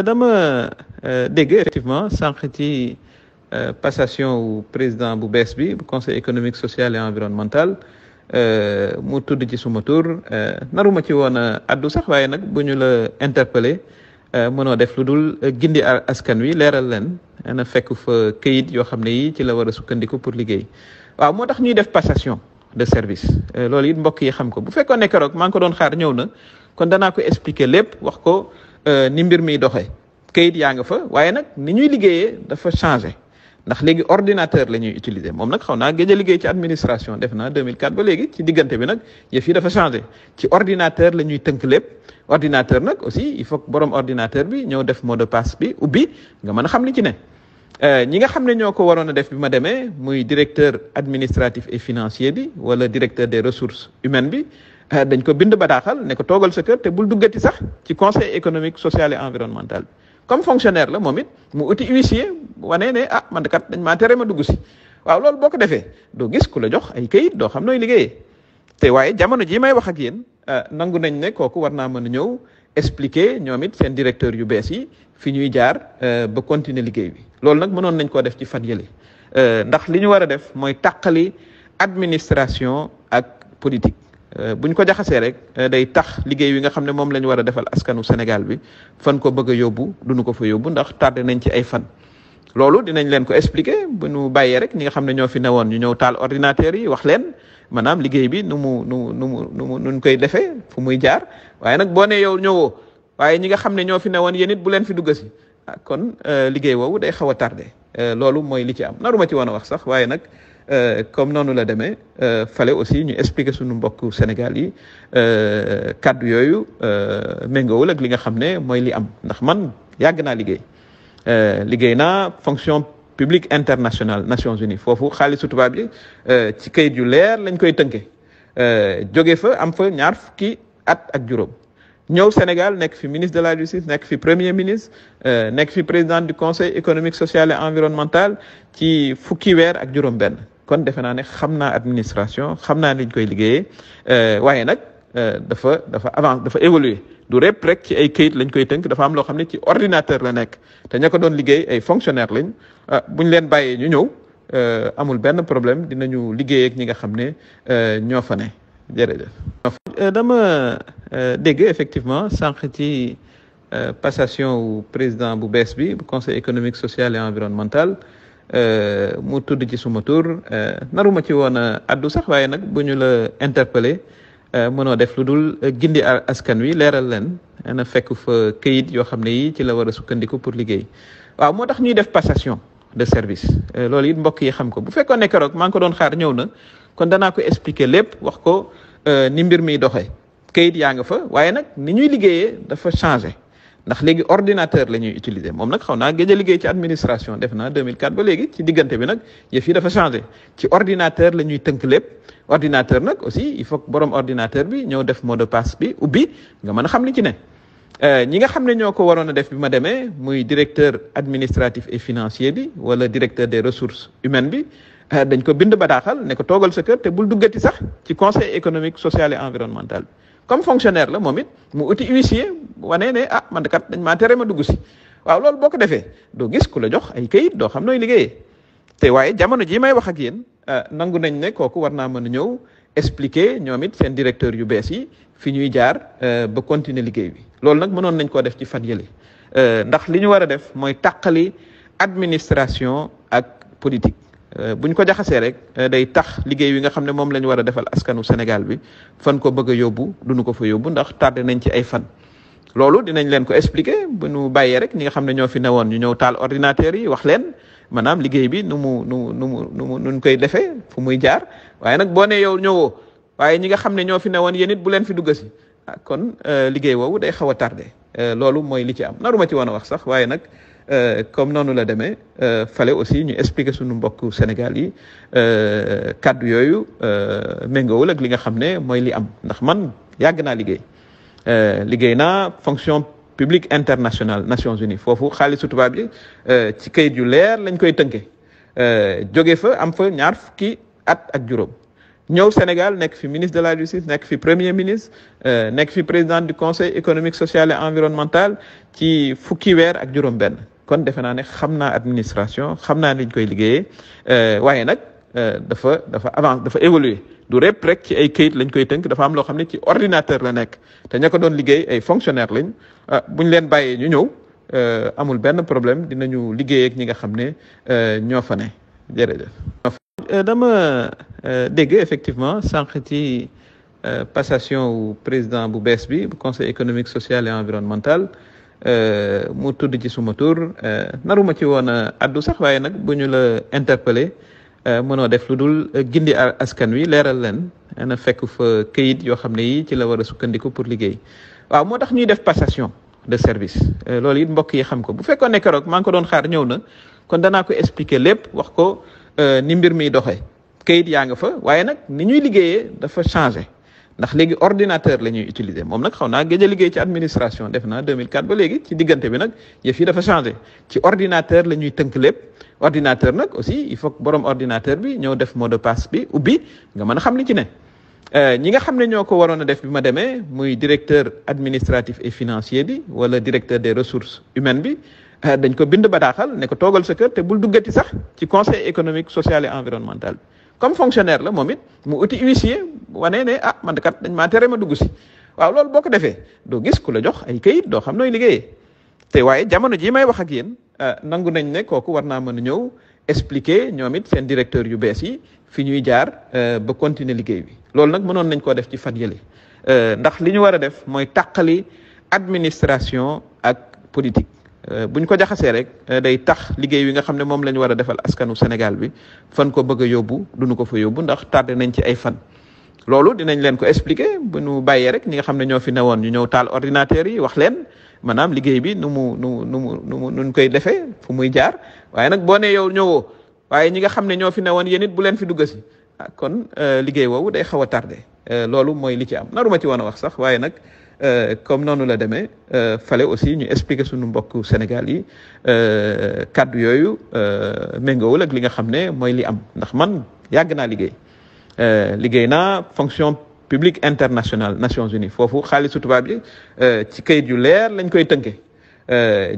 dama dégg effectivement sànq ci passation wu président bu bees bi bu conseil économique social et environnemental mu tudd ci suma tur naruma ci woon a addu sax waaye nag bu ñu la interpellé mënoo def lu dul gindi askan wi leeral leen na fekk fa këyit yoo xam ne yi ci la war a sukkandiku pour liggéey waaw moo tax ñuy def passation de service loolu it mbokk yi xam ko bu fekkoon ne keroog maa ngi ko doon xaar ñëw na kon danaa ko expliquer lépp wax ko ni mbir mi doxee këyit yaa nga fa waaye nag ni ñuy liggéeyee dafa changé ndax léegi ordinateur la ñuy utiliser moom nag xaw naa gëj a liggéey ci administration def naa 2004 ba léegi ci diggante bi nag yëf yi dafa changé ci ordinateur la ñuy tënk lépp ordinateur nag aussi il faut que borom ordinateur bi ñëw def mot de passe bi ubbi nga mën a xam li ci ne ñi nga xam ne ñoo ko waroon a def bi ma demee muy directeur administratif et financier bi wala directeur des ressources humaines bi dañ ko bind bataaxal ne ko toogal sa kër te bul duggati sax ci conseil économique social et environnemental bi comme fonctionnaire la moom it mu uti huissier wane ne man kat dañ maa tere ma dugg si waaw loolu boo ko defee doo gis ku la jox ay këyit doo xam nooy liggéeyee te waaye jamono ji may wax ak yéen nangu nañ ne kooku war naa mën a ñëw expliquer ñoom it seen directeur yu bees yi fi ñuy jaar ba continuer liggéey bi loolu nag mënoon nañ koo def ci fan yële ndax li ñu war a def mooy tàqali administration ak politique buñ ko jaxasee rek day tax liggéey wi nga xam ne moom la ñu war a defal askanu Sénégal bi fan ko bëgg a yóbbu duñu ko fa yóbbu ndax tardé nañ ci ay fan loolu dinañ leen ko expliquer bu ñu bàyyee rek ñi nga xam ne ñoo fi newoon ñu ñëw taal ordinateur yi wax leen maanaam liggéey bi nuñ koy defee fu muy jaar waaye nag boo ne yow ñëwoo waaye ñi nga xam ne ñoo fi newoon yéen it bu leen fi dugg si kon liggéey woowu day xaw a tardé loolu mooy li ci am naruma ci woon a wax sax waaye nag comme noonu la demee fale aussi ñu expliquer suñu mbokku Sénégal yi kaddu yooyu méngoowul ak li nga xam ne mooy li am ndax man yàgg naa liggéey naa fonction publique internationale Nations Unies foofu xaalisu tubaab yi ci kayit yu leer lañ koy tënke jóge fa am fa ñaar fukki at ak juróom ñëw Sénégal nekk fi ministre de la justice nekk fi premier ministre nekk fi président du conseil économique social et environnemental ci fukki weer ak juróom benn kon defe naa ne xam naa administration xam naa liñ koy liggéeyee waaye nag dafa avance dafa évoluer du rep rek ci ay këyit lañ koy tënk dafa am loo xam ne ci ordinateur la nekk te ña ko doon liggéey ay fonctionnaire lañ buñ leen bàyyee ñu ñëw amul benn problème dinañu liggéey ak ñi nga xam ne ñoo fa ne jërëjëf. dama dégg effectivement sànq ci passation wu président bu bees bi bu conseil économique social et environnemental mu tudd ci suma tur naruma ci woon a addu sax waaye nag bu ñu la interpellé mënoo def lu dul gindi askan wi leeral leen na fekk fa këyit yoo xam ne yi ci la war a sukkandiku pour liggéey waaw moo tax ñuy def passation de service loolu it mbokk yi xam ko bu fekkoon ne keroog maa ngi ko doon xaar ñëw na kon danaa ko expliquer lépp wax ko ni mbir mi doxee këyit yaa nga fa waaye nag ni ñuy liggéeyee dafa changé ndax léegi ordinateur la ñuy utiliser moom nag xaw naa gëj a liggéey ci administration def naa 2004 ba léegi ci diggante bi nag yëf yi dafa changé ci ordinateur la ñuy tënk lépp ordinateur nag aussi il faut que borom ordinateur bi ñëw def mot de passe bi ubbi nga mën a xam li ci ne ñi nga xam ne ñoo ko waroon a def bi ma demee muy directeur administratif et financier bi wala directeur des ressources humaines bi dañ ko bind bataaxal ne ko toogal sa kër te bul duggati sax ci conseil économique social et environnemental bi comme fonctionnaire la moom it mu uti huissier wane ne man kat dañ maa tere ma dugg si waaw loolu boo ko defee doo gis ku la jox ay këyit doo xam nooy liggéeyee te waaye jamono ji may wax ak yéen nangu nañ ne kooku war naa mën a ñëw expliquer ñoom it seen directeur yu bees yi fi ñuy jaar ba continuer liggéey bi loolu nag mënoon nañ koo def ci fan yële ndax li ñu war a def mooy tàqali administration ak politique buñ ko jaxasee rek day tax liggéey wi nga xam ne moom la ñu war a defal askanu Sénégal bi fan ko bëgg a yóbbu duñu ko fa yóbbu ndax tardé nañ ci ay fan loolu dinañ leen ko expliquer bu ñu bàyyee rek ñi nga xam ne ñoo fi newoon ñu ñëw taal ordinateur yi wax leen maanaam liggéey bi nuñ koy defee fu muy jaar waaye nag boo ne yow ñëwoo waaye ñi nga xam ne ñoo fi newoon yéen it bu leen fi dugg si kon liggéey woowu day xaw a tardé loolu mooy li ci am naruma ci woon a wax sax waaye nag comme noonu la demee fale aussi ñu expliquer suñu mbokku Sénégal yi kaddu yooyu méngoowul ak li nga xam ne mooy li am ndax man yàgg naa liggéey naa fonction publique internationale Nations Unies foofu xaalisu tubaab yi ci kayit yu leer lañ koy tënke jóge fa am fa ñaar fukki at ak juróom ñëw Sénégal nekk fi ministre de la justice nekk fi premier ministre nekk fi président du conseil économique social et environnemental ci fukki weer ak juróom-benn kon defe naa ne xam naa administration xam naa liñ koy liggéeyee waaye nag dafa évoluer du rek ci ay këyit lañ koy tënk dafa am loo xam ne ci ordinateur la nekk te ña ko doon liggéey ay fonctionnaire lañ buñ leen bàyyee ñu ñëw amul benn problème dinañu liggéey ak ñi nga xam ne ñoo fa ne jërëjëf. dama dégg effectivement sànq ci passation wu président bu bees bi bu conseil économique social et environnemental mu tudd ci suma tur naruma ci woon a addu sax waaye nag bu ñu la interpellé mënoo def lu dul gindi askan wi leeral leen na fekk fa këyit yoo xam ne yi ci la war a sukkandiku pour liggéey waaw moo tax ñuy def passation de service loolu it mbokk yi xam ko bu fekkoon ne keroog maa ngi ko doon xaar ñëw na kon danaa ko expliquer lépp wax ko ni mbir mi doxee kayit yaa nga fa waaye nag ni ñuy liggéeyee dafa changé ndax léegi ordinateur la ñuy utiliser moom nag xaw naa gëj a liggéey ci administration def naa 2004 ba léegi ci diggante bi nag yëf yi dafa changé ci ordinateur la ñuy tënk lépp ordinateur nag aussi il faut que borom ordinateur bi ñëw def mot de passe bi ubbi nga mën a xam li ci ne ñi nga xam ne ñoo ko waroon a def bi ma demee muy directeur administratif et financier bi wala directeur des ressources humaines bi dañ ko bind bataaxal ne ko toogal sa kër te bul duggati sax ci conseil économique social et environnemental bi comme fonctionnaire la moom it mu uti huissier wane ne man de kat dañ maa tere ma dugg si waaw loolu boo ko defee doo gis ku la jox ay kayit doo xam nooy liggéeyee te waaye jamono jii may wax ak yéen nangu nañ ne kooku war naa mën a ñëw expliquer ñoom it seen directeur yu bees yi fi ñuy jaar ba continuer liggéey bi loolu nag mënoon nañ koo def ci fan yële ndax li ñu war a def mooy tàqali administration ak politique bu ñu ko jaxasee rek day tax liggéey wi nga xam ne moom la ñu war a defal askanu Sénégal bi fan ko bëgg a yóbbu duñu ko fa yóbbu ndax tardé nañ ci ay fan loolu dinañ leen ko expliquer bu ñu bàyyee rek ñi nga xam ne ñoo fi newoon ñu ñëw taal ordinateur yi wax leen maanaam liggéey bi nu mu koy defee fu muy jaar waaye nag boo ne yow ñëwoo waaye ñi nga xam ne ñoo fi newoon yéen it bu leen fi dugg si kon liggéey woowu day xaw a tardé loolu mooy li ci am naruma ci woon a wax sax waaye nag comme noonu la demee fale aussi ñu expliquer suñu mbokk Sénégal yi kaddu yooyu méngoowul ak li nga xam ne mooy li am ndax man yàgg naa liggéey naa fonction publique internationale Nations Unies foofu xaalisu tubaab yi ci kayit yu leer lañ koy tënke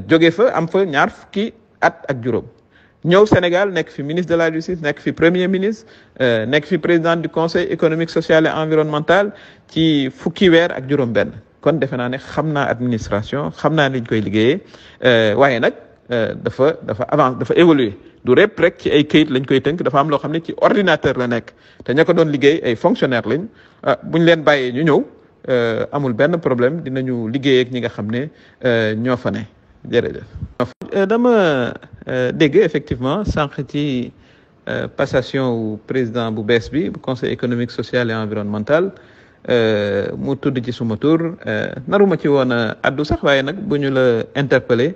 jóge fa am fa ñaar fukki at ak juróom ñëw Sénégal nekk fi ministre de la justice nekk fi premier ministre nekk fi président du conseil économique social et environnemental ci fukki weer ak juróom-benn kon defe naa ne xam naa administration xam naa liñ koy liggéeyee waaye nag dafa évoluer du rek ci ay këyit lañ koy tënk dafa am loo xam ne ci ordinateur la nekk te ña ko doon liggéey ay fonctionnaire lañ buñ leen bàyyee ñu ñëw amul benn problème dinañu liggéey ak ñi nga xam ne ñoo fa ne jërëjëf. dama dégg effectivement sànq ci passation wu président bu bees bi bu conseil économique social et environnemental mu tudd ci suma tur naruma ci woon a addu sax waaye nag bu ñu la interpellé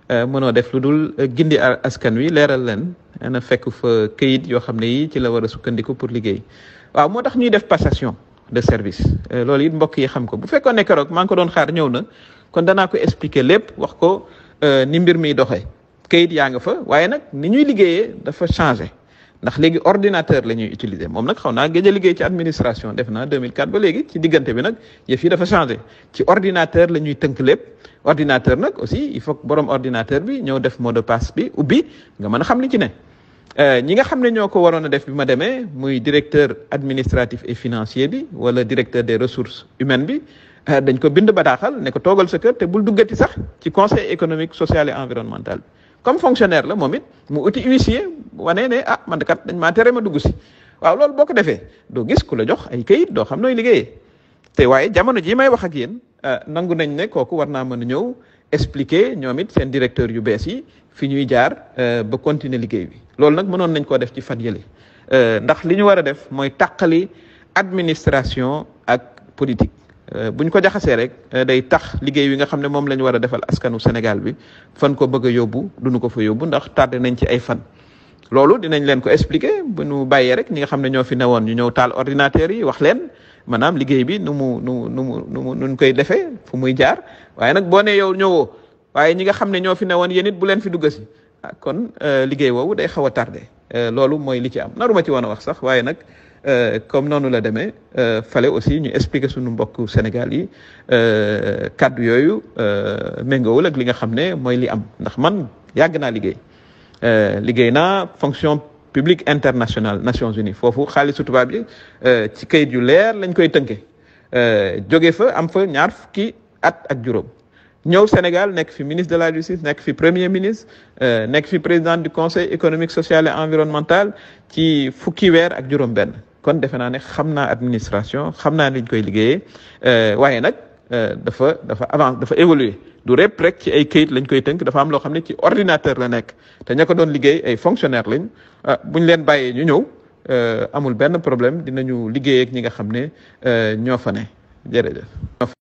mënoo def lu dul gindi askan wi leeral leen na fekk fa këyit yoo xam ne yi ci la war a sukkandiku pour liggéey waaw moo tax ñuy def passation de service loolu it mbokk yi xam ko bu fekkoon ne keroog maa ngi ko doon xaar ñëw na kon danaa ko expliquer lépp wax ko ni mbir mi doxee kayit yaa nga fa waaye nag ni ñuy liggéeyee dafa changé ndax léegi ordinateur la ñuy utiliser moom nag xaw naa gëj a liggéey ci administration def naa 2004 ba léegi ci diggante bi nag yëf yi dafa changé ci ordinateur la ñuy tënk lépp ordinateur nag aussi il faut que borom ordinateur bi ñëw def mot de passe bi ubbi nga mën a xam li ci ne ñi nga xam ne ñoo ko waroon a def bi ma demee muy directeur administratif et financier bi wala directeur des ressources humaines bi dañ ko bind bataaxal ne ko toogal sa kër te bul duggati sax ci conseil économique social et environnemental bi comme fonctionnaire la moom it mu uti huissier wane ne man de kat dañ maa tere ma dugg si waaw loolu boo ko defee doo gis ku la jox ay kayit doo xam nooy liggéeyee te waaye jamono jii may wax ak yéen nangu nañ ne kooku war naa mën a ñëw expliquer ñoom it seen directeur yu bees yi fi ñuy jaar ba continuer liggéey bi loolu nag mënoon nañ koo def ci fan yële ndax li ñu war a def mooy tàqali administration ak politique bu ñu ko jaxasee rek day tax liggéey wi nga xam ne moom la ñu war a defal askanu Sénégal bi fan ko bëgg a yóbbu duñu ko fa yóbbu ndax tardé nañ ci ay fan loolu dinañ leen ko expliquer bu ñu bàyyee rek ñi nga xam ne ñoo fi newoon ñu ñëw taal ordinateur yi wax leen maanaam liggéey bi nu mu koy defee fu muy jaar waaye nag boo ne yow ñëwoo waaye ñi nga xam ne ñoo fi newoon yéen it bu leen fi dugg si kon liggéey woowu day xaw a tardé loolu mooy li ci am naruma ci woon a wax sax waaye nag comme noonu la demee fallait aussi ñu expliquer suñu mbokk Sénégal yi kàddu yooyu méngoowul ak li nga xam ne mooy li am ndax man yàgg naa liggéey naa fonction publique internationale Nations Unies foofu xaalisu tubaab bi ci kayit yu leer lañ koy tënke jóge fa am fa ñaar fukki at ak juróom ñëw Sénégal nekk fi ministre de la justice nekk fi premier ministre nekk fi président du conseil économique social et environnemental ci fukki weer ak juróom benn kon defe naa ne xam naa administration xam naa liñ koy liggéeyee waaye nag dafa évoluer du rek ci ay kayit lañ koy tënk dafa am loo xam ne ci ordinateur la nekk te ña ko doon liggéey ay fonctionnaire lañ buñ leen bàyyee ñu ñëw amul benn problème dinañu liggéey ak ñi nga xam ne ñoo fa ne jërëjëf